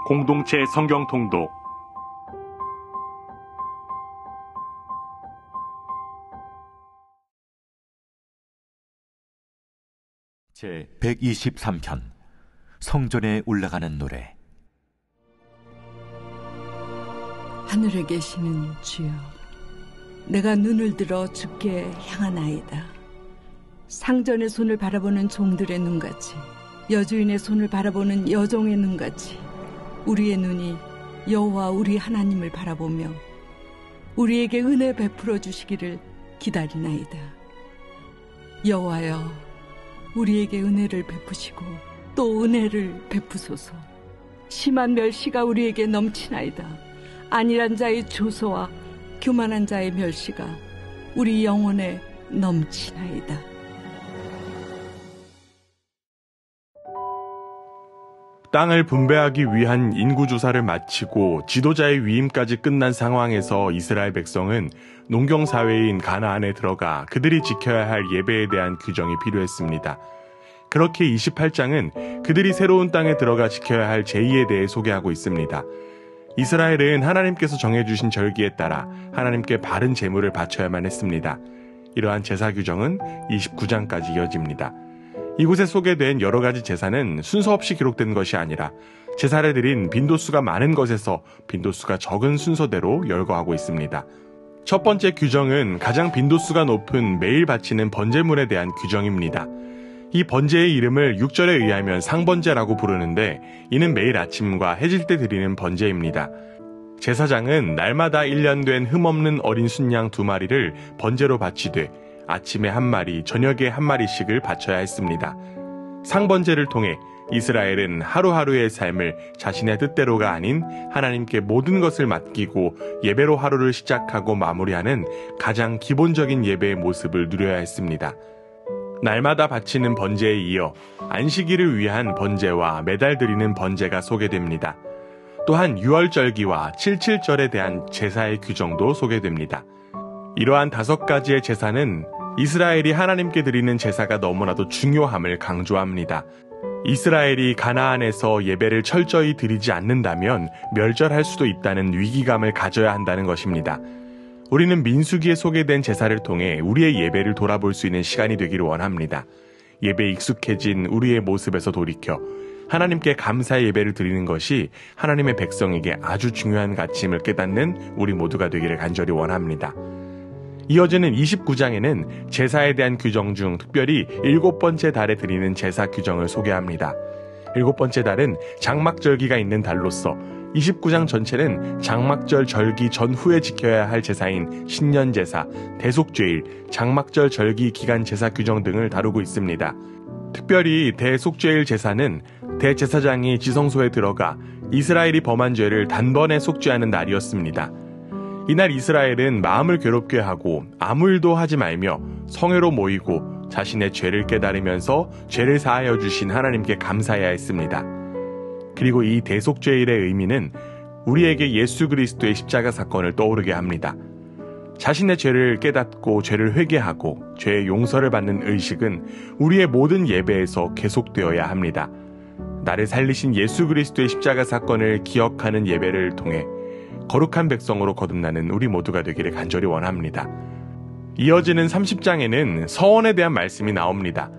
공동체 성경 통독 제 123편 성전에 올라가는 노래. 하늘에 계시는 주여, 내가 눈을 들어 주께 향하나이다. 상전의 손을 바라보는 종들의 눈같이, 여주인의 손을 바라보는 여종의 눈같이 우리의 눈이 여호와 우리 하나님을 바라보며 우리에게 은혜 베풀어 주시기를 기다리나이다. 여호와여, 우리에게 은혜를 베푸시고 또 은혜를 베푸소서. 심한 멸시가 우리에게 넘치나이다. 안일한 자의 조소와 교만한 자의 멸시가 우리 영혼에 넘치나이다. 땅을 분배하기 위한 인구조사를 마치고 지도자의 위임까지 끝난 상황에서 이스라엘 백성은 농경사회인 가나안에 들어가 그들이 지켜야 할 예배에 대한 규정이 필요했습니다. 그렇게 28장은 그들이 새로운 땅에 들어가 지켜야 할 제의에 대해 소개하고 있습니다. 이스라엘은 하나님께서 정해주신 절기에 따라 하나님께 바른 제물을 바쳐야만 했습니다. 이러한 제사 규정은 29장까지 이어집니다. 이곳에 소개된 여러 가지 제사는 순서 없이 기록된 것이 아니라 제사를 드린 빈도수가 많은 것에서 빈도수가 적은 순서대로 열거하고 있습니다. 첫 번째 규정은 가장 빈도수가 높은 매일 바치는 번제물에 대한 규정입니다. 이 번제의 이름을 6절에 의하면 상번제라고 부르는데 이는 매일 아침과 해질 때 드리는 번제입니다. 제사장은 날마다 1년 된 흠없는 어린 순양 2마리를 번제로 바치되 아침에 1마리, 저녁에 1마리씩을 바쳐야 했습니다. 상번제를 통해 이스라엘은 하루하루의 삶을 자신의 뜻대로가 아닌 하나님께 모든 것을 맡기고 예배로 하루를 시작하고 마무리하는 가장 기본적인 예배의 모습을 누려야 했습니다. 날마다 바치는 번제에 이어 안식일을 위한 번제와 매달 드리는 번제가 소개됩니다. 또한 유월절기와 77절에 대한 제사의 규정도 소개됩니다. 이러한 5가지의 제사는 이스라엘이 하나님께 드리는 제사가 너무나도 중요함을 강조합니다. 이스라엘이 가나안에서 예배를 철저히 드리지 않는다면 멸절할 수도 있다는 위기감을 가져야 한다는 것입니다. 우리는 민수기에 소개된 제사를 통해 우리의 예배를 돌아볼 수 있는 시간이 되기를 원합니다. 예배에 익숙해진 우리의 모습에서 돌이켜 하나님께 감사의 예배를 드리는 것이 하나님의 백성에게 아주 중요한 가치임을 깨닫는 우리 모두가 되기를 간절히 원합니다. 이어지는 29장에는 제사에 대한 규정 중 특별히 7번째 달에 드리는 제사 규정을 소개합니다. 7번째 달은 장막절기가 있는 달로서 29장 전체는 장막절 절기 전후에 지켜야 할 제사인 신년제사, 대속죄일, 장막절 절기 기간 제사 규정 등을 다루고 있습니다. 특별히 대속죄일 제사는 대제사장이 지성소에 들어가 이스라엘이 범한 죄를 단번에 속죄하는 날이었습니다. 이날 이스라엘은 마음을 괴롭게 하고 아무 일도 하지 말며 성회로 모이고 자신의 죄를 깨달으면서 죄를 사하여 주신 하나님께 감사해야 했습니다. 그리고 이 대속죄일의 의미는 우리에게 예수 그리스도의 십자가 사건을 떠오르게 합니다. 자신의 죄를 깨닫고 죄를 회개하고 죄의 용서를 받는 의식은 우리의 모든 예배에서 계속되어야 합니다. 나를 살리신 예수 그리스도의 십자가 사건을 기억하는 예배를 통해 거룩한 백성으로 거듭나는 우리 모두가 되기를 간절히 원합니다. 이어지는 30장에는 서원에 대한 말씀이 나옵니다.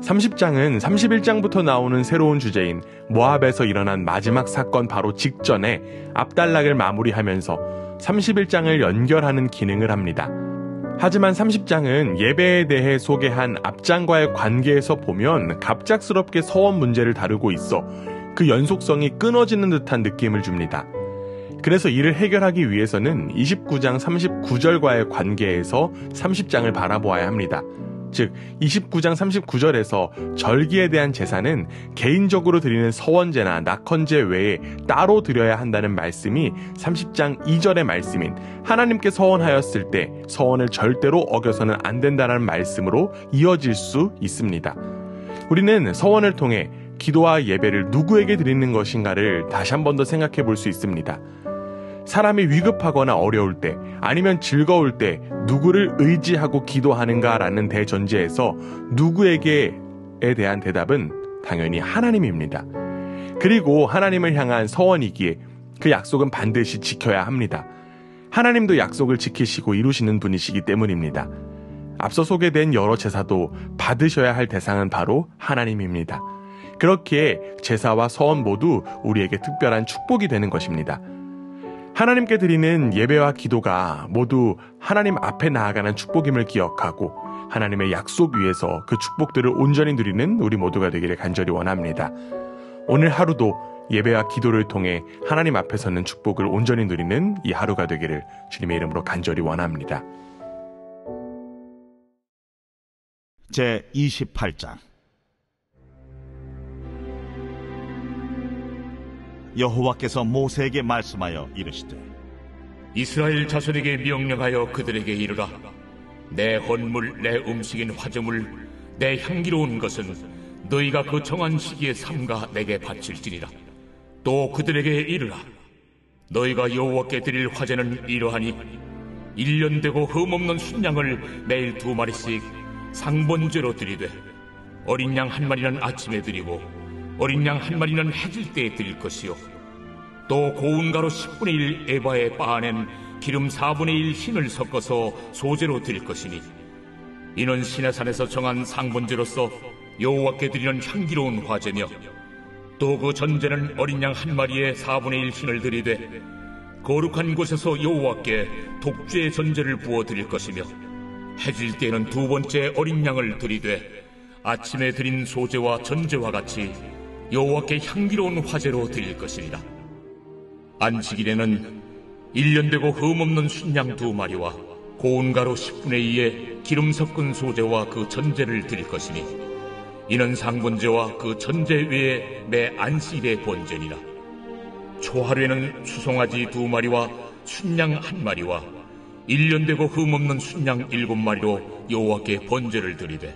30장은 31장부터 나오는 새로운 주제인 모압에서 일어난 마지막 사건 바로 직전에 압달락을 마무리하면서 31장을 연결하는 기능을 합니다. 하지만 30장은 예배에 대해 소개한 앞장과의 관계에서 보면 갑작스럽게 서원 문제를 다루고 있어 그 연속성이 끊어지는 듯한 느낌을 줍니다. 그래서 이를 해결하기 위해서는 29장 39절과의 관계에서 30장을 바라보아야 합니다. 즉 29장 39절에서 절기에 대한 제사는 개인적으로 드리는 서원제나 낙헌제 외에 따로 드려야 한다는 말씀이 30장 2절의 말씀인 하나님께 서원하였을 때 서원을 절대로 어겨서는 안 된다는 말씀으로 이어질 수 있습니다. 우리는 서원을 통해 기도와 예배를 누구에게 드리는 것인가를 다시 한 번 더 생각해 볼 수 있습니다. 사람이 위급하거나 어려울 때 아니면 즐거울 때 누구를 의지하고 기도하는가라는 대전제에서 누구에게에 대한 대답은 당연히 하나님입니다. 그리고 하나님을 향한 서원이기에 그 약속은 반드시 지켜야 합니다. 하나님도 약속을 지키시고 이루시는 분이시기 때문입니다. 앞서 소개된 여러 제사도 받으셔야 할 대상은 바로 하나님입니다. 그렇기에 제사와 서원 모두 우리에게 특별한 축복이 되는 것입니다. 하나님께 드리는 예배와 기도가 모두 하나님 앞에 나아가는 축복임을 기억하고 하나님의 약속 위에서 그 축복들을 온전히 누리는 우리 모두가 되기를 간절히 원합니다. 오늘 하루도 예배와 기도를 통해 하나님 앞에 서는 축복을 온전히 누리는 이 하루가 되기를 주님의 이름으로 간절히 원합니다. 제 28장. 여호와께서 모세에게 말씀하여 이르시되 이스라엘 자손에게 명령하여 그들에게 이르라. 내 헌물, 내 음식인 화제물, 내 향기로운 것은 너희가 그 정한 시기에 삼가 내게 바칠지니라. 또 그들에게 이르라. 너희가 여호와께 드릴 화제는 이러하니 1년 되고 흠없는 순양을 매일 2마리씩 상번제로 드리되 어린 양 1마리는 아침에 드리고 어린 양 1마리는 해질 때에 드릴 것이요 또 고운 가루 10분의 1 에바에 빻아낸 기름 4분의 1 흰을 섞어서 소제로 드릴 것이니 이는 시내산에서 정한 상번제로서 여호와께 드리는 향기로운 화제며 또 그 전제는 어린 양 1마리에 4분의 1 흰을 드리되 거룩한 곳에서 여호와께 독주의 전제를 부어 드릴 것이며 해질 때에는 2번째 어린 양을 드리되 아침에 드린 소제와 전제와 같이 여호와께 향기로운 화제로 드릴 것이니라. 안식일에는 1년 되고 흠없는 순양 2마리와 고운 가루 10분의 2에 기름 섞은 소제와 그 전제를 드릴 것이니 이는 상번제와 그 전제 외에 매 안식일의 번제니라. 초하루에는 수송아지 2마리와 순양 1마리와 1년 되고 흠없는 순양 7마리로 여호와께 번제를 드리되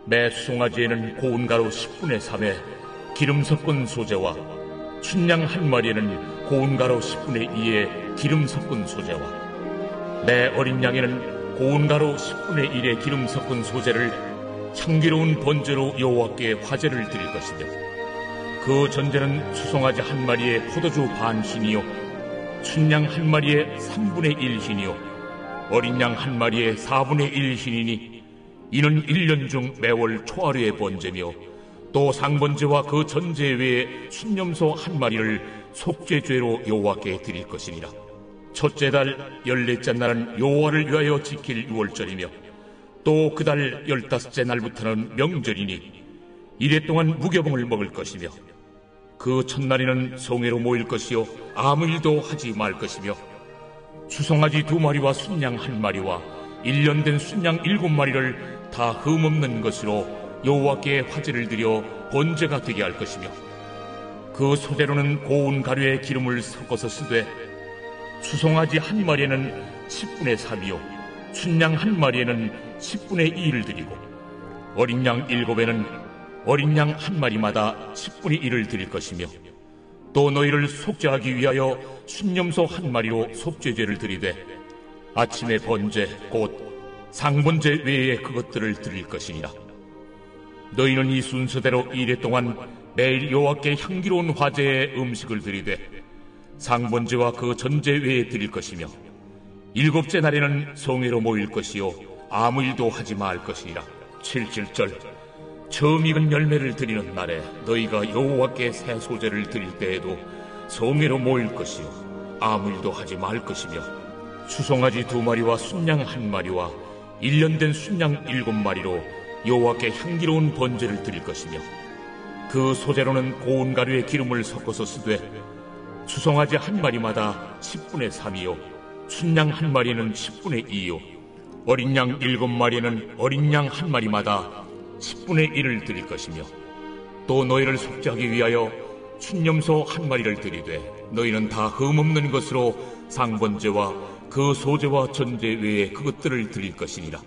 매 수송아지에는 고운 가루 10분의 3에 기름 섞은 소제와 순양 1마리에는 고운 가루 10분의 2에 기름 섞은 소제와 매 어린 양에는 고운 가루 10분의 1에 기름 섞은 소제를 향기로운 번제로 여호와께 화제를 드릴 것이며 그 전제는 수송아지 1마리에 포도주 반 흰이요 순양 1마리에 3분의 1 흰이요 어린 양 1마리에 4분의 1 흰이니 이는 1년 중 매월 초하루의 번제며 또 상번제와 그 전제 외에 순념소 1마리를 속죄죄로 여호와께 드릴 것이니라. 첫째 달 14째 날은 여호와를 위하여 지킬 유월절이며 또 그 달 15째 날부터는 명절이니 이래 동안 무교봉을 먹을 것이며 그 첫날에는 성회로 모일 것이요 아무 일도 하지 말 것이며 수송아지 2마리와 순양 1마리와 1년 된 순양 7마리를 다 흠없는 것으로 여호와께 화제를 드려 번제가 되게 할 것이며 그 소재로는 고운 가루에 기름을 섞어서 쓰되 수송아지 1마리에는 10분의 3이요 순양 1마리에는 10분의 2를 드리고 어린 양 7에는 어린 양 1마리마다 10분의 1을 드릴 것이며 또 너희를 속죄하기 위하여 순념소 1마리로 속죄제를 드리되 아침의 번제 곧 상번제 외에 그것들을 드릴 것이니라. 너희는 이 순서대로 이래 동안 매일 여호와께 향기로운 화제의 음식을 드리되 상번제와 그 전제 외에 드릴 것이며 7째 날에는 성회로 모일 것이요 아무 일도 하지 말 것이니라. 7절 처음 익은 열매를 드리는 날에 너희가 여호와께 새 소제를 드릴 때에도 성회로 모일 것이요 아무 일도 하지 말 것이며 수송아지 2마리와 순양 1마리와 1년 된 순양 7마리로 여호와께 향기로운 번제를 드릴 것이며 그 소제로는 고운 가루에 기름을 섞어서 쓰되 수송아지 1마리마다 10분의 3이요 순양 1마리는 10분의 2요 어린 양 7마리는 어린 양 1마리마다 10분의 1을 드릴 것이며 또 너희를 속죄하기 위하여 순념소 1마리를 드리되 너희는 다 흠없는 것으로 상번제와 그 소제와 전제 외에 그것들을 드릴 것이니라.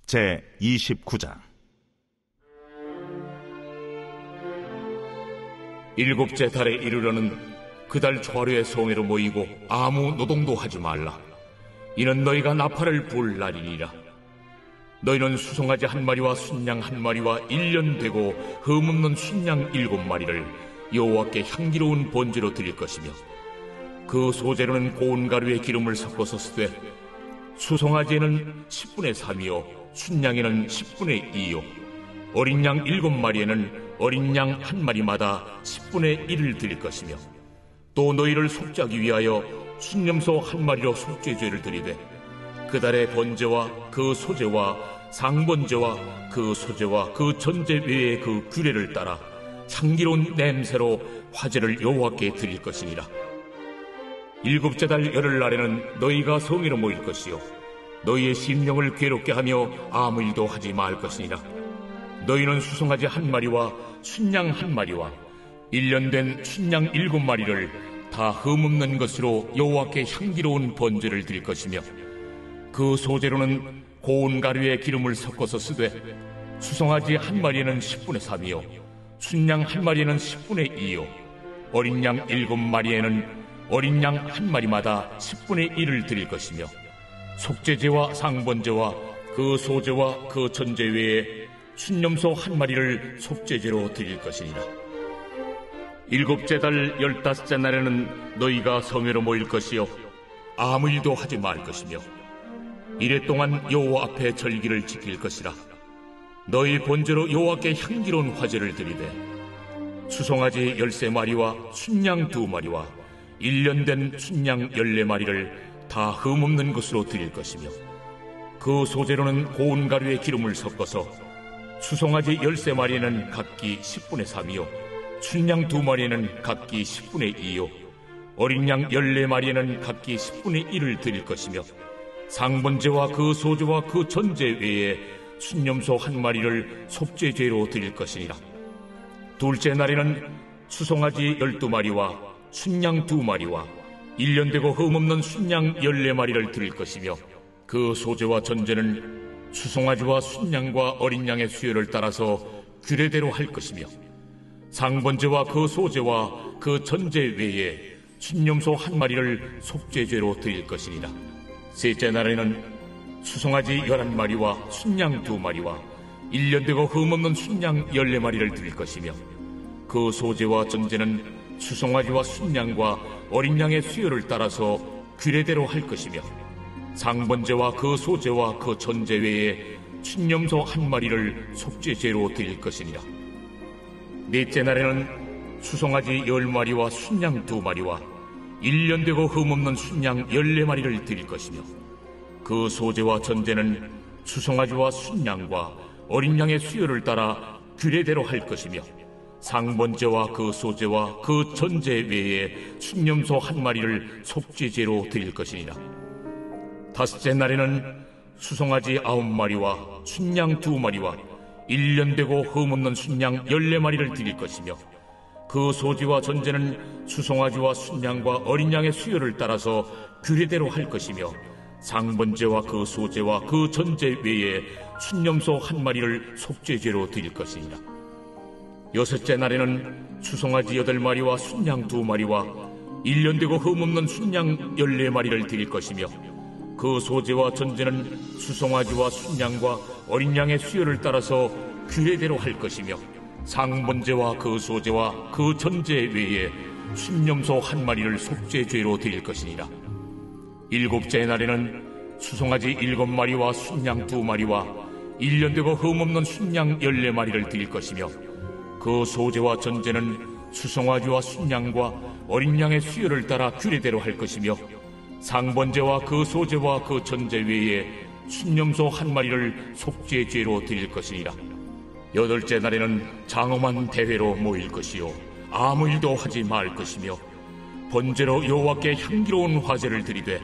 제 29장. 7째 달에 이르러는 그 달 초하루에 성회로 모이고 아무 노동도 하지 말라. 이는 너희가 나팔을 불 날이니라. 너희는 수송아지 한 마리와 순양 한 마리와 1년 되고 흠없는 순양 7마리를 여호와께 향기로운 번제로 드릴 것이며, 그 소재로는 고운 가루에 기름을 섞어서 쓰되 수송아지에는 10분의 3이요 순양에는 10분의 2요 어린 양 7마리에는 어린 양 한 마리마다 10분의 1을 드릴 것이며, 또 너희를 속죄하기 위하여 순념소 한 마리로 속죄죄를 드리되 그 달의 번제와 그 소제와 상번제와 그 소제와 그 전제 외에 그 규례를 따라 향기로운 냄새로 화제를 여호와께 드릴 것이니라. 7째 달 열흘날에는 너희가 성회로 모일 것이요 너희의 심령을 괴롭게 하며 아무 일도 하지 말 것이니라. 너희는 수송아지 한 마리와 순양 한 마리와 1년 된 순양 7마리를 다 흠없는 것으로 여호와께 향기로운 번제를 드릴 것이며, 그 소재로는 고운 가루에 기름을 섞어서 쓰되 수송아지 한 마리에는 10분의 3이요 순양 한 마리에는 10분의 2요 어린 양 7마리에는 어린 양 한 마리마다 10분의 1을 드릴 것이며, 속죄제와 상번제와 그 소제와 그 전제 외에 순념소 한 마리를 속죄제로 드릴 것이니라. 7째 달 15째 날에는 너희가 성회로 모일 것이요 아무 일도 하지 말 것이며, 이래 동안 여호와 앞에 절기를 지킬 것이라. 너희 번제로 여호와께 향기로운 화제를 드리되 수송아지 13마리와 순양 2마리와 1년 된 순양 14마리를 다 흠없는 것으로 드릴 것이며, 그 소재로는 고운 가루에 기름을 섞어서 수송아지 13마리에는 각기 10분의 3이요 순양 2마리에는 각기 10분의 2요 어린 양 14마리에는 각기 10분의 1을 드릴 것이며, 상번제와 그 소제와 그 전제 외에 순념소 한 마리를 속죄죄로 드릴 것이니라. 둘째 날에는 수송아지 12마리와 순양 2마리와 1년 되고 흠없는 순양 14마리를 드릴 것이며, 그 소제와 전제는 수송아지와 순양과 어린 양의 수요를 따라서 규례대로 할 것이며, 상번제와 그 소제와 그 전제 외에 순념소 한 마리를 속죄죄로 드릴 것이니라. 셋째 날에는 수송아지 11마리와 순양 2마리와 1년 되고 흠없는 순양 14마리를 드릴 것이며, 그 소제와 전제는 수송아지와 순양과 어린 양의 수요를 따라서 규례대로 할 것이며, 상번제와 그 소제와 그 전제 외에 순념소 한 마리를 속죄죄로 드릴 것이니라. 넷째 날에는 수송아지 10마리와 순양 2마리와 1년 되고 흠없는 순양 14마리를 드릴 것이며, 그 소제와 전제는 수송아지와 순양과 어린 양의 수요를 따라 규례대로 할 것이며, 상번제와 그 소제와 그 전제 외에 순념소 한 마리를 속죄죄로 드릴 것이니라. 다섯째 날에는 수송아지 9마리와 순양 2마리와 1년 되고 흠없는 순양 14마리를 드릴 것이며, 그 소지와 전제는 수송아지와 순양과 어린 양의 수요를 따라서 규례대로 할 것이며, 상번제와 그 소제와 그 전제 외에 순념소 한 마리를 속죄죄로 드릴 것이니라. 여섯째 날에는 수송아지 8마리와 순양 2마리와 1년 되고 흠없는 순양 14마리를 드릴 것이며, 그 소제와 전제는 수송아지와 순양과 어린 양의 수요를 따라서 규례대로 할 것이며, 상번제와 그 소제와 그 전제 외에 순념소 한 마리를 속죄죄로 드릴 것이니라. 일곱째 날에는 수송아지 7마리와 순양 2마리와 1년 되고 흠없는 순양 14마리를 드릴 것이며, 그 소제와 전제는 수송아지와 순양과 어린 양의 수요를 따라 규례대로 할 것이며, 상번제와 그 소제와 그 전제 외에 순념소 한 마리를 속죄죄로 드릴 것이니라. 여덟째 날에는 장엄한 대회로 모일 것이요 아무 일도 하지 말 것이며, 번제로 여호와께 향기로운 화제를 드리되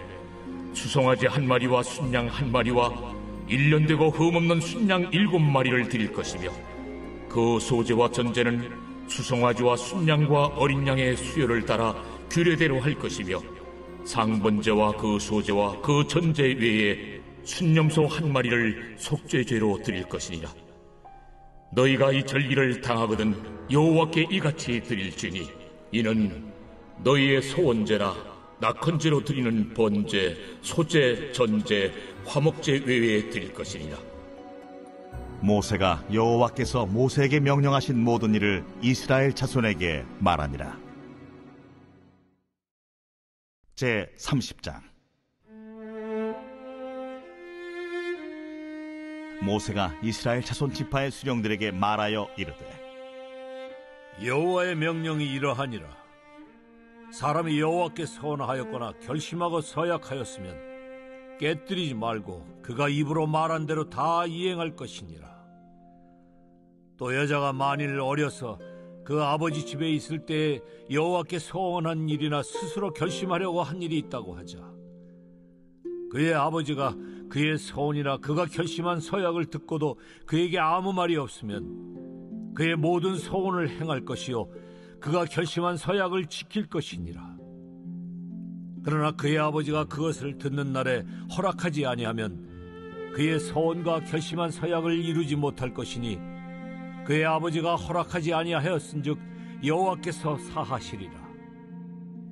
수송아지 1마리와 순양 1마리와 1년 되고 흠없는 순양 7마리를 드릴 것이며, 그 소제와 전제는 수송아지와 순양과 어린 양의 수요를 따라 규례대로 할 것이며, 상번제와 그 소제와 그 전제 외에 순념소 한 마리를 속죄죄로 드릴 것이니라. 너희가 이 절기를 당하거든 여호와께 이같이 드릴지니, 이는 너희의 소원제나 낙헌제로 드리는 번제, 소제, 전제, 화목제 외에 드릴 것이니라. 모세가 여호와께서 모세에게 명령하신 모든 일을 이스라엘 자손에게 말하니라. 제 30장. 모세가 이스라엘 자손 지파의 수령들에게 말하여 이르되, 여호와의 명령이 이러하니라. 사람이 여호와께 서원하였거나 결심하고 서약하였으면 깨뜨리지 말고 그가 입으로 말한 대로 다 이행할 것이니라. 또 여자가 만일 어려서 그 아버지 집에 있을 때에 여호와께 서원한 일이나 스스로 결심하려고 한 일이 있다고 하자. 그의 아버지가 그의 서원이나 그가 결심한 서약을 듣고도 그에게 아무 말이 없으면 그의 모든 서원을 행할 것이요 그가 결심한 서약을 지킬 것이니라. 그러나 그의 아버지가 그것을 듣는 날에 허락하지 아니하면 그의 서원과 결심한 서약을 이루지 못할 것이니 그의 아버지가 허락하지 아니하였은즉 여호와께서 사하시리라.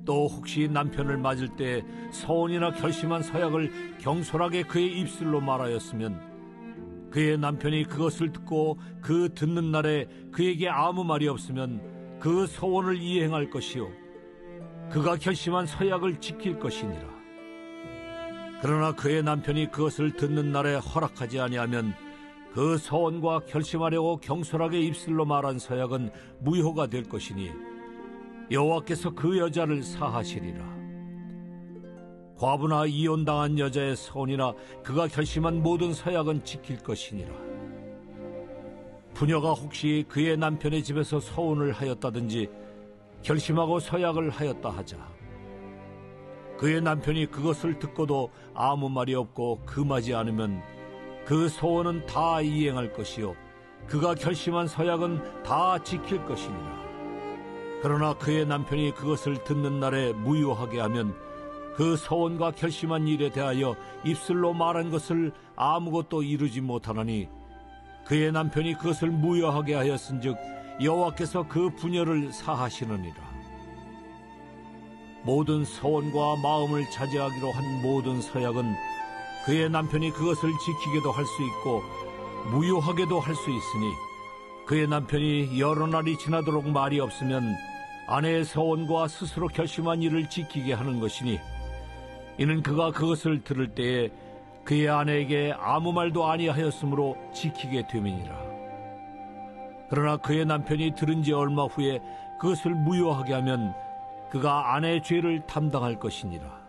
또 혹시 남편을 맞을 때 서원이나 결심한 서약을 경솔하게 그의 입술로 말하였으면 그의 남편이 그것을 듣고 그 듣는 날에 그에게 아무 말이 없으면 그 서원을 이행할 것이요 그가 결심한 서약을 지킬 것이니라. 그러나 그의 남편이 그것을 듣는 날에 허락하지 아니하면 그 서원과 결심하려고 경솔하게 입술로 말한 서약은 무효가 될 것이니 여호와께서 그 여자를 사하시리라. 과부나 이혼당한 여자의 서원이나 그가 결심한 모든 서약은 지킬 것이니라. 부녀가 혹시 그의 남편의 집에서 서원을 하였다든지 결심하고 서약을 하였다 하자. 그의 남편이 그것을 듣고도 아무 말이 없고 금하지 않으면 그 서원은 다 이행할 것이요 그가 결심한 서약은 다 지킬 것이니라. 그러나 그의 남편이 그것을 듣는 날에 무효하게 하면 그 서원과 결심한 일에 대하여 입술로 말한 것을 아무것도 이루지 못하나니 그의 남편이 그것을 무효하게 하였은즉 여호와께서 그 부녀를 사하시느니라. 모든 서원과 마음을 자제하기로 한 모든 서약은 그의 남편이 그것을 지키게도 할 수 있고 무효하게도 할 수 있으니 그의 남편이 여러 날이 지나도록 말이 없으면 아내의 서원과 스스로 결심한 일을 지키게 하는 것이니 이는 그가 그것을 들을 때에 그의 아내에게 아무 말도 아니하였으므로 지키게 됨이니라. 그러나 그의 남편이 들은 지 얼마 후에 그것을 무효하게 하면 그가 아내의 죄를 담당할 것이니라.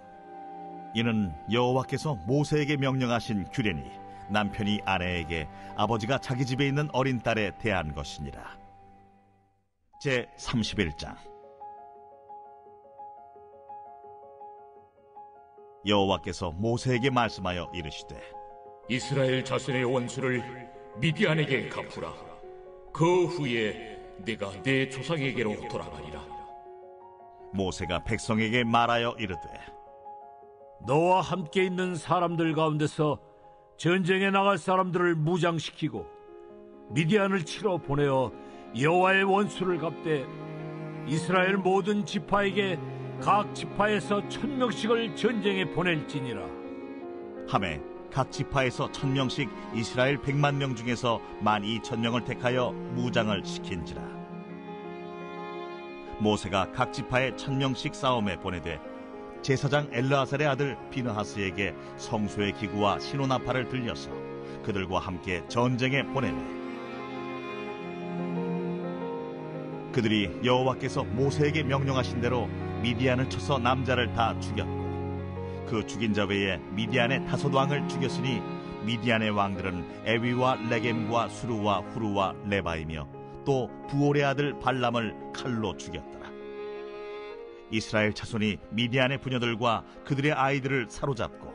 이는 여호와께서 모세에게 명령하신 규례니 남편이 아내에게 아버지가 자기 집에 있는 어린 딸에 대한 것이니라. 제 31장. 여호와께서 모세에게 말씀하여 이르시되, 이스라엘 자손의 원수를 미디안에게 갚으라. 그 후에 내가 내 조상에게로 돌아가리라. 모세가 백성에게 말하여 이르되, 너와 함께 있는 사람들 가운데서 전쟁에 나갈 사람들을 무장시키고 미디안을 치러 보내어 여호와의 원수를 갚되 이스라엘 모든 지파에게 각 지파에서 1000명씩을 전쟁에 보낼지니라. 하매 각 지파에서 1000명씩 이스라엘 100만 명 중에서 12,000명을 택하여 무장을 시킨지라. 모세가 각 지파에 1000명씩 싸움에 보내되 제사장 엘르아살의 아들 비느하스에게 성소의 기구와 신호나팔을 들려서 그들과 함께 전쟁에 보내매 그들이 여호와께서 모세에게 명령하신 대로 미디안을 쳐서 남자를 다 죽였고 그 죽인 자 외에 미디안의 5왕을 죽였으니 미디안의 왕들은 에위와 레겜과 수루와 후루와 레바이며 또 부올의 아들 발람을 칼로 죽였더라. 이스라엘 자손이 미디안의 부녀들과 그들의 아이들을 사로잡고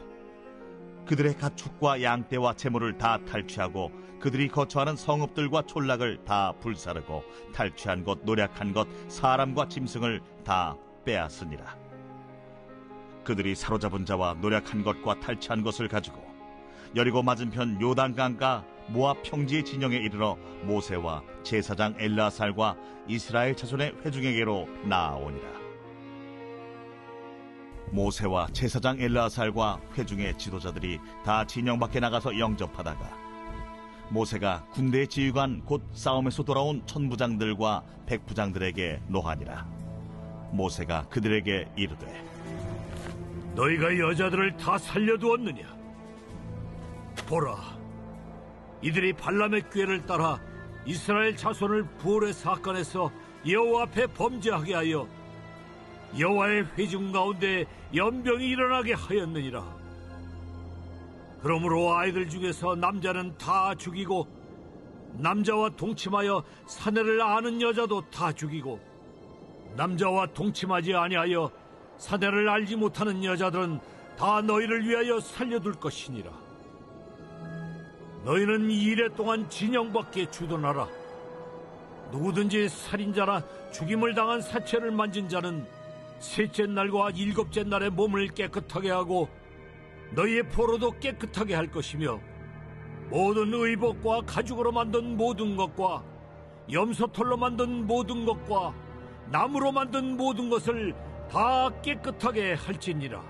그들의 가축과 양떼와 재물을 다 탈취하고 그들이 거처하는 성읍들과 촌락을 다 불사르고 탈취한 것, 노략한 것, 사람과 짐승을 다 빼앗으니라. 그들이 사로잡은 자와 노략한 것과 탈취한 것을 가지고 여리고 맞은편 요단강가 모압 평지의 진영에 이르러 모세와 제사장 엘르아살과 이스라엘 자손의 회중에게로 나아오니라. 모세와 제사장 엘르아살과 회중의 지도자들이 다 진영 밖에 나가서 영접하다가 모세가 군대 지휘관 곧 싸움에서 돌아온 천부장들과 백부장들에게 노하니라. 모세가 그들에게 이르되 너희가 여자들을 다 살려두었느냐? 보라, 이들이 발람의 꾀를 따라 이스라엘 자손을 부올의 사건에서 여호와 앞에 범죄하게 하여 여호와의 회중 가운데 연병이 일어나게 하였느니라. 그러므로 아이들 중에서 남자는 다 죽이고 남자와 동침하여 사내를 아는 여자도 다 죽이고 남자와 동침하지 아니하여 사내를 알지 못하는 여자들은 다 너희를 위하여 살려둘 것이니라. 너희는 이 일에 동안 진영밖에 주둔하라. 누구든지 살인자나 죽임을 당한 사체를 만진 자는 셋째 날과 일곱째 날에 몸을 깨끗하게 하고 너희의 포로도 깨끗하게 할 것이며 모든 의복과 가죽으로 만든 모든 것과 염소털로 만든 모든 것과 나무로 만든 모든 것을 다 깨끗하게 할지니라.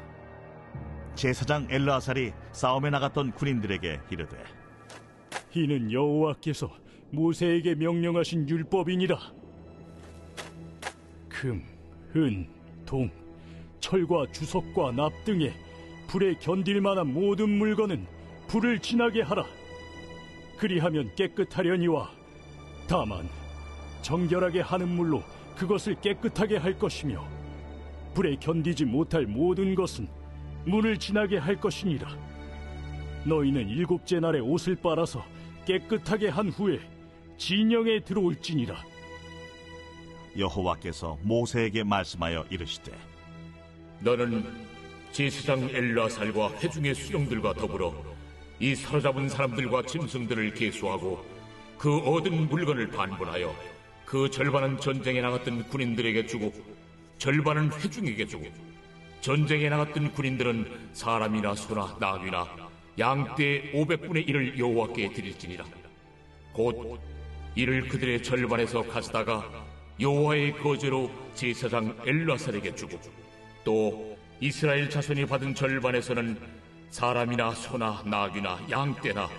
제사장 엘르아살이 싸움에 나갔던 군인들에게 이르되 이는 여호와께서 모세에게 명령하신 율법이니라. 금, 은, 동, 철과 주석과 납 등에 불에 견딜 만한 모든 물건은 불을 지나게 하라. 그리하면 깨끗하려니와 다만 정결하게 하는 물로 그것을 깨끗하게 할 것이며 불에 견디지 못할 모든 것은 물을 지나게 할 것이니라. 너희는 일곱째 날에 옷을 빨아서 깨끗하게 한 후에 진영에 들어올지니라. 여호와께서 모세에게 말씀하여 이르시되 너는 제사장 엘르아살과 회중의 수령들과 더불어 이 사로잡은 사람들과 짐승들을 계수하고 그 얻은 물건을 반분하여 그 절반은 전쟁에 나갔던 군인들에게 주고 절반은 회중에게 주고 전쟁에 나갔던 군인들은 사람이나 소나 나귀나 양떼 500분의 1을 여호와께 드릴지니라. 곧 이를 그들의 절반에서 가져다가 여호와의 거제로 제사장 엘르아살에게 주고 또 이스라엘 자손이 받은 절반에서는 사람이나 소나 나귀나 양떼나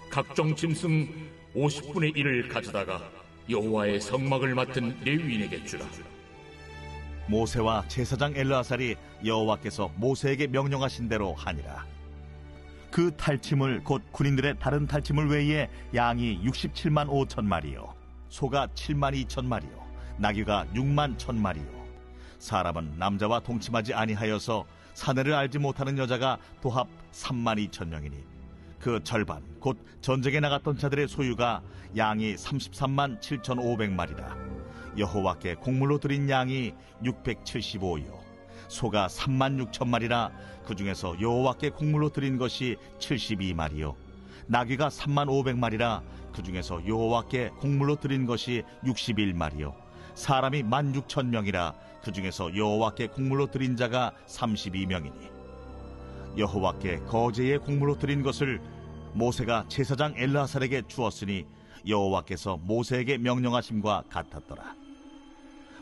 각종 짐승 50분의 1을 가져다가 여호와의 성막을 맡은 레위인에게 주라. 모세와 제사장 엘르아살이 여호와께서 모세에게 명령하신 대로 하니라. 그 탈침을 곧 군인들의 다른 탈침을 외에 양이 67만 5천 마리요 소가 7만 2천 마리요 나귀가 6만 1천 마리요 사람은 남자와 동침하지 아니하여서 사내를 알지 못하는 여자가 도합 3만 2천 명이니 그 절반 곧 전쟁에 나갔던 자들의 소유가 양이 33만 7,500마리라. 여호와께 곡물로 드린 양이 675요 소가 3만 6천 마리라. 그 중에서 여호와께 곡물로 드린 것이 72마리요 나귀가 3만 500마리라. 그 중에서 여호와께 곡물로 드린 것이 61마리요 사람이 16,000명이라. 그 중에서 여호와께 곡물로 드린 자가 32명이니 여호와께 거제의 곡물로 드린 것을 모세가 제사장 엘르아살에게 주었으니 여호와께서 모세에게 명령하심과 같았더라.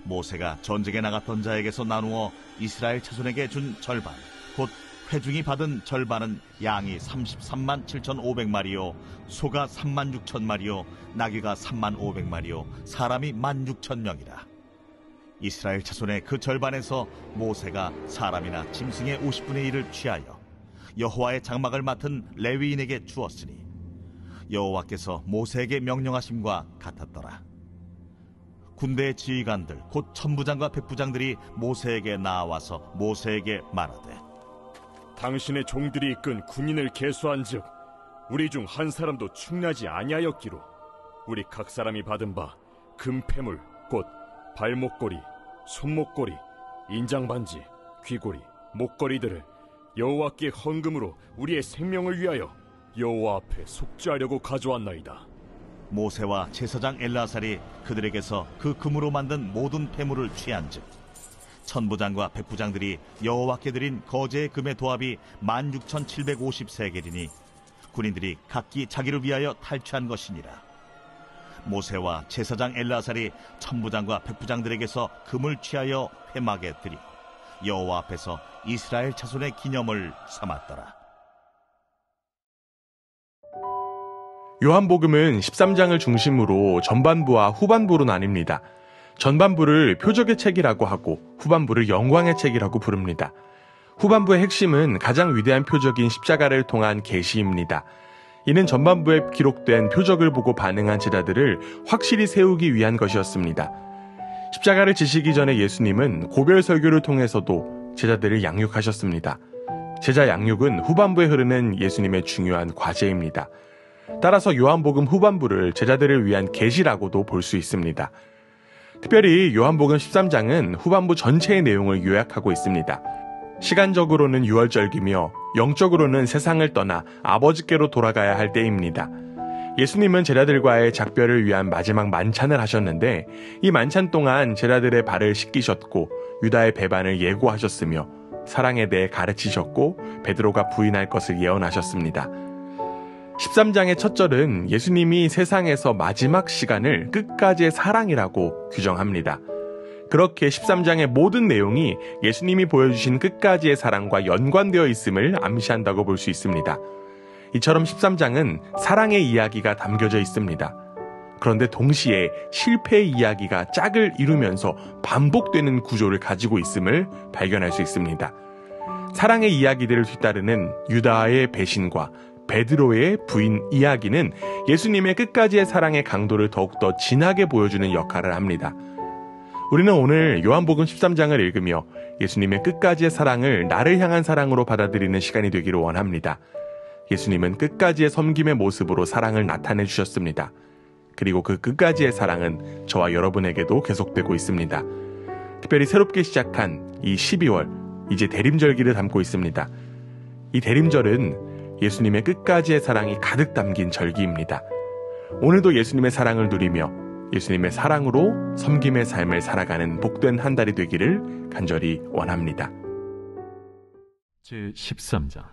모세가 전쟁에 나갔던 자에게서 나누어 이스라엘 자손에게 준 절반 곧 회중이 받은 절반은 양이 33만 7,500마리요 소가 3만 6천 마리요 나귀가 3만 500마리요 사람이 16,000명이라. 이스라엘 자손의 그 절반에서 모세가 사람이나 짐승의 50분의 1을 취하여 여호와의 장막을 맡은 레위인에게 주었으니 여호와께서 모세에게 명령하심과 같았더라. 군대의 지휘관들 곧 천부장과 백부장들이 모세에게 나와서 모세에게 말하되 당신의 종들이 이끈 군인을 계수한즉 우리 중 한 사람도 충나지 아니하였기로 우리 각 사람이 받은 바 금패물 곧 발목걸이, 손목걸이, 인장반지, 귀고리, 목걸이들을 여호와께 헌금으로 우리의 생명을 위하여 여호와 앞에 속죄하려고 가져왔나이다. 모세와 제사장 엘르아살이 그들에게서 그 금으로 만든 모든 패물을 취한즉 천부장과 백부장들이 여호와께 드린 거제의 금의 도합이 16,750세겔이니 군인들이 각기 자기를 위하여 탈취한 것이니라. 모세와 제사장 엘르아살이 천부장과 백부장들에게서 금을 취하여 회막에 드리고 여호와 앞에서 이스라엘 자손의 기념을 삼았더라. 요한복음은 13장을 중심으로 전반부와 후반부로 나뉩니다. 전반부를 표적의 책이라고 하고 후반부를 영광의 책이라고 부릅니다. 후반부의 핵심은 가장 위대한 표적인 십자가를 통한 계시입니다. 이는 전반부에 기록된 표적을 보고 반응한 제자들을 확실히 세우기 위한 것이었습니다. 십자가를 지시기 전에 예수님은 고별 설교를 통해서도 제자들을 양육하셨습니다. 제자 양육은 후반부에 흐르는 예수님의 중요한 과제입니다. 따라서 요한복음 후반부를 제자들을 위한 계시라고도 볼 수 있습니다. 특별히 요한복음 13장은 후반부 전체의 내용을 요약하고 있습니다. 시간적으로는 유월절기며 영적으로는 세상을 떠나 아버지께로 돌아가야 할 때입니다. 예수님은 제자들과의 작별을 위한 마지막 만찬을 하셨는데 이 만찬 동안 제자들의 발을 씻기셨고 유다의 배반을 예고하셨으며 사랑에 대해 가르치셨고 베드로가 부인할 것을 예언하셨습니다. 13장의 첫 절은 예수님이 세상에서 마지막 시간을 끝까지의 사랑이라고 규정합니다. 그렇게 13장의 모든 내용이 예수님이 보여주신 끝까지의 사랑과 연관되어 있음을 암시한다고 볼 수 있습니다. 이처럼 13장은 사랑의 이야기가 담겨져 있습니다. 그런데 동시에 실패의 이야기가 짝을 이루면서 반복되는 구조를 가지고 있음을 발견할 수 있습니다. 사랑의 이야기들을 뒤따르는 유다의 배신과 베드로의 부인 이야기는 예수님의 끝까지의 사랑의 강도를 더욱더 진하게 보여주는 역할을 합니다. 우리는 오늘 요한복음 13장을 읽으며 예수님의 끝까지의 사랑을 나를 향한 사랑으로 받아들이는 시간이 되기를 원합니다. 예수님은 끝까지의 섬김의 모습으로 사랑을 나타내 주셨습니다. 그리고 그 끝까지의 사랑은 저와 여러분에게도 계속되고 있습니다. 특별히 새롭게 시작한 이 12월, 이제 대림절기를 담고 있습니다. 이 대림절은 예수님의 끝까지의 사랑이 가득 담긴 절기입니다. 오늘도 예수님의 사랑을 누리며 예수님의 사랑으로 섬김의 삶을 살아가는 복된 한 달이 되기를 간절히 원합니다. 제13장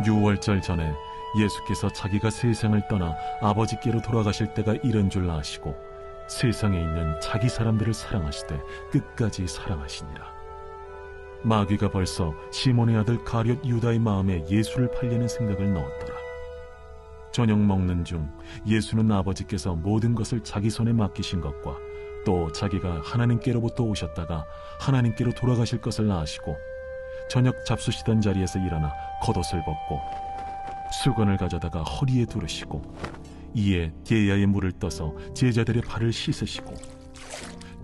유월절 전에 예수께서 자기가 세상을 떠나 아버지께로 돌아가실 때가 이른 줄 아시고 세상에 있는 자기 사람들을 사랑하시되 끝까지 사랑하시니라. 마귀가 벌써 시몬의 아들 가룟 유다의 마음에 예수를 팔려는 생각을 넣었더라. 저녁 먹는 중 예수는 아버지께서 모든 것을 자기 손에 맡기신 것과 또 자기가 하나님께로부터 오셨다가 하나님께로 돌아가실 것을 아시고 저녁 잡수시던 자리에서 일어나 겉옷을 벗고 수건을 가져다가 허리에 두르시고 이에 게야의 물을 떠서 제자들의 발을 씻으시고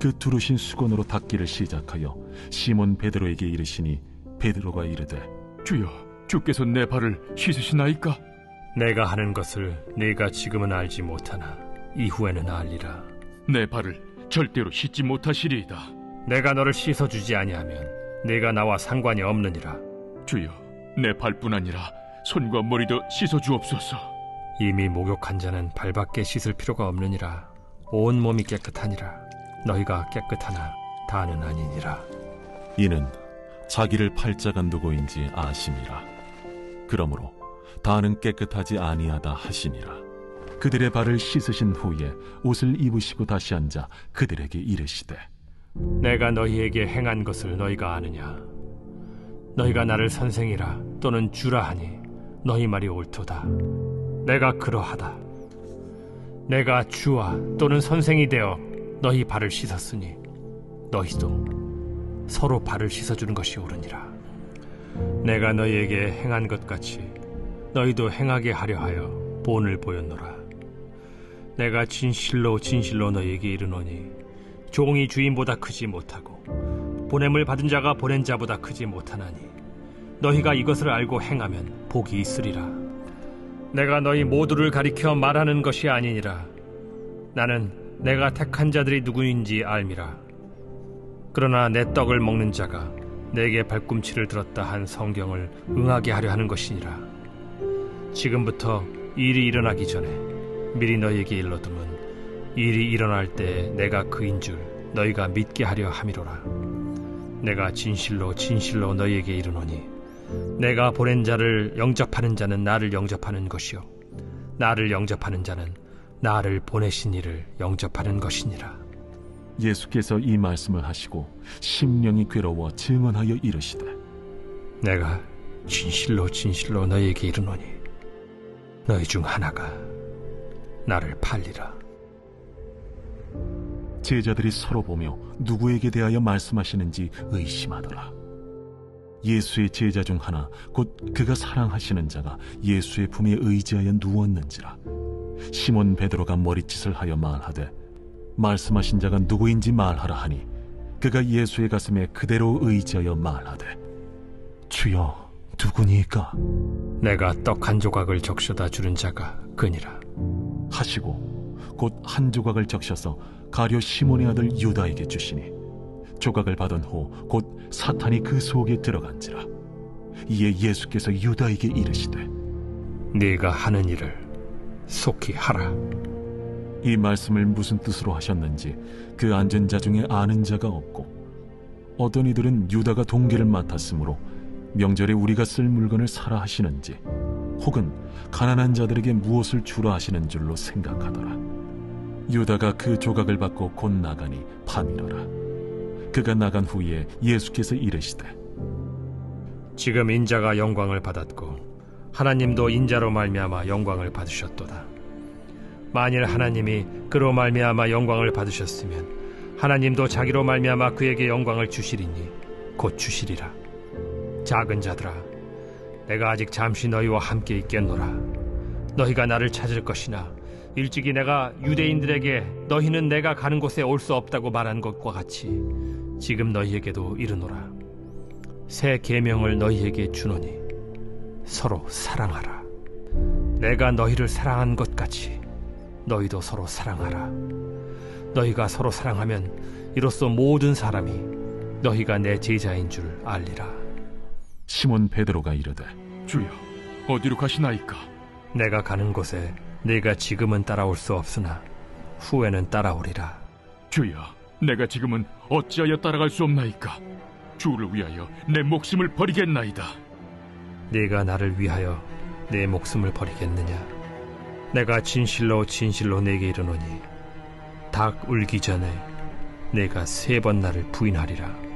그 두르신 수건으로 닦기를 시작하여 시몬 베드로에게 이르시니 베드로가 이르되 주여, 주께서 내 발을 씻으시나이까? 내가 하는 것을 네가 지금은 알지 못하나 이후에는 알리라. 내 발을 절대로 씻지 못하시리이다. 내가 너를 씻어주지 아니하면 네가 나와 상관이 없느니라. 주여, 내 발뿐 아니라 손과 머리도 씻어주옵소서. 이미 목욕한 자는 발밖에 씻을 필요가 없느니라. 온 몸이 깨끗하니라. 너희가 깨끗하나 다는 아니니라. 이는 자기를 팔자가 누구인지 아심이라. 그러므로 다는 깨끗하지 아니하다 하시니라. 그들의 발을 씻으신 후에 옷을 입으시고 다시 앉아 그들에게 이르시되 내가 너희에게 행한 것을 너희가 아느냐? 너희가 나를 선생이라 또는 주라 하니 너희 말이 옳도다. 내가 그러하다. 내가 주와 또는 선생이 되어 너희 발을 씻었으니 너희도 서로 발을 씻어주는 것이 옳으니라. 내가 너희에게 행한 것 같이 너희도 행하게 하려 하여 본을 보였노라. 내가 진실로 진실로 너희에게 이르노니 종이 주인보다 크지 못하고 보냄을 받은 자가 보낸 자보다 크지 못하나니 너희가 이것을 알고 행하면 복이 있으리라. 내가 너희 모두를 가리켜 말하는 것이 아니니라. 나는 내가 택한 자들이 누구인지 알미라. 그러나 내 떡을 먹는 자가 내게 발꿈치를 들었다 한 성경을 응하게 하려 하는 것이니라. 지금부터 일이 일어나기 전에 미리 너희에게 일러두면 일이 일어날 때 내가 그인 줄 너희가 믿게 하려 함이로라. 내가 진실로 진실로 너희에게 이르노니 내가 보낸 자를 영접하는 자는 나를 영접하는 것이요 나를 영접하는 자는 나를 보내신 이를 영접하는 것이니라. 예수께서 이 말씀을 하시고 심령이 괴로워 증언하여 이르시되 내가 진실로 진실로 너희에게 이르노니 너희 중 하나가 나를 팔리라. 제자들이 서로 보며 누구에게 대하여 말씀하시는지 의심하더라. 예수의 제자 중 하나, 곧 그가 사랑하시는 자가 예수의 품에 의지하여 누웠는지라. 시몬 베드로가 머리짓을 하여 말하되, 말씀하신 자가 누구인지 말하라 하니, 그가 예수의 가슴에 그대로 의지하여 말하되, 주여, 누구니까? 내가 떡 한 조각을 적셔다 주는 자가 그니라 하시고 곧 한 조각을 적셔서 가룟 시몬의 아들 유다에게 주시니, 조각을 받은 후 곧 사탄이 그 속에 들어간지라. 이에 예수께서 유다에게 이르시되, 네가 하는 일을 속히 하라. 이 말씀을 무슨 뜻으로 하셨는지 그 앉은 자 중에 아는 자가 없고, 어떤 이들은 유다가 동기를 맡았으므로 명절에 우리가 쓸 물건을 사라 하시는지, 혹은 가난한 자들에게 무엇을 주라 하시는 줄로 생각하더라. 유다가 그 조각을 받고 곧 나가니 밤이더라. 그가 나간 후에 예수께서 이르시되, 지금 인자가 영광을 받았고 하나님도 인자로 말미암아 영광을 받으셨도다. 만일 하나님이 그로 말미암아 영광을 받으셨으면 하나님도 자기로 말미암아 그에게 영광을 주시리니 곧 주시리라. 작은 자들아, 내가 아직 잠시 너희와 함께 있겠노라. 너희가 나를 찾을 것이나 일찍이 내가 유대인들에게 너희는 내가 가는 곳에 올 수 없다고 말한 것과 같이 지금 너희에게도 이르노라. 새 계명을 너희에게 주노니 서로 사랑하라. 내가 너희를 사랑한 것 같이 너희도 서로 사랑하라. 너희가 서로 사랑하면 이로써 모든 사람이 너희가 내 제자인 줄 알리라. 시몬 베드로가 이르되, 주여, 어디로 가시나이까? 내가 가는 곳에 네가 지금은 따라올 수 없으나 후에는 따라오리라. 주여, 내가 지금은 어찌하여 따라갈 수 없나이까? 주를 위하여 내 목숨을 버리겠나이다. 네가 나를 위하여 내 목숨을 버리겠느냐? 내가 진실로 진실로 네게 이르노니 닭 울기 전에 네가 3번 나를 부인하리라.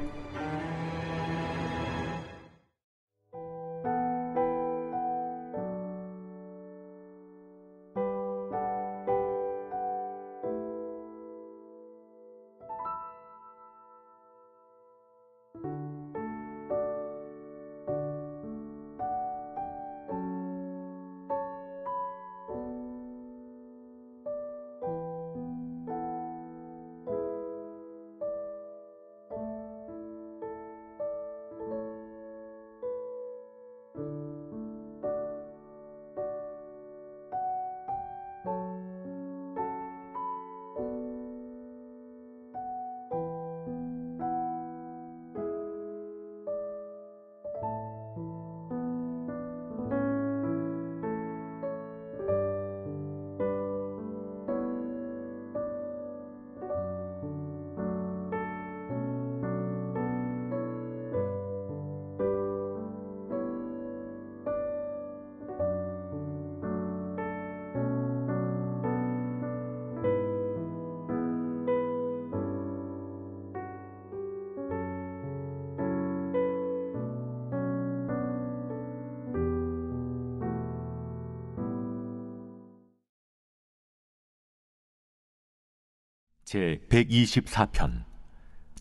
제 124편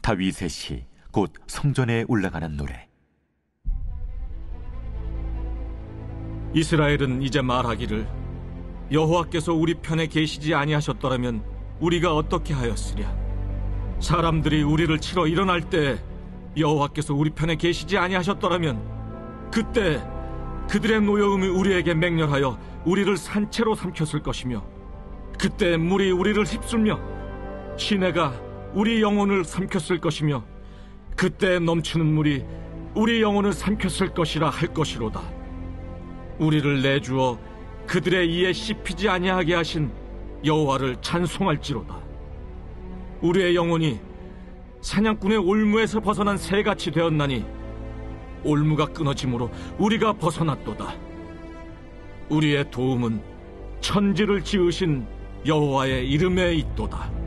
다윗의 시, 곧 성전에 올라가는 노래. 이스라엘은 이제 말하기를, 여호와께서 우리 편에 계시지 아니하셨더라면 우리가 어떻게 하였으랴. 사람들이 우리를 치러 일어날 때 여호와께서 우리 편에 계시지 아니하셨더라면 그때 그들의 노여움이 우리에게 맹렬하여 우리를 산채로 삼켰을 것이며, 그때 물이 우리를 휩쓸며 시내가 우리 영혼을 삼켰을 것이며, 그때 넘치는 물이 우리 영혼을 삼켰을 것이라 할 것이로다. 우리를 내주어 그들의 이에 씹히지 아니하게 하신 여호와를 찬송할지로다. 우리의 영혼이 사냥꾼의 올무에서 벗어난 새같이 되었나니 올무가 끊어짐으로 우리가 벗어났도다. 우리의 도움은 천지를 지으신 여호와의 이름에 있도다.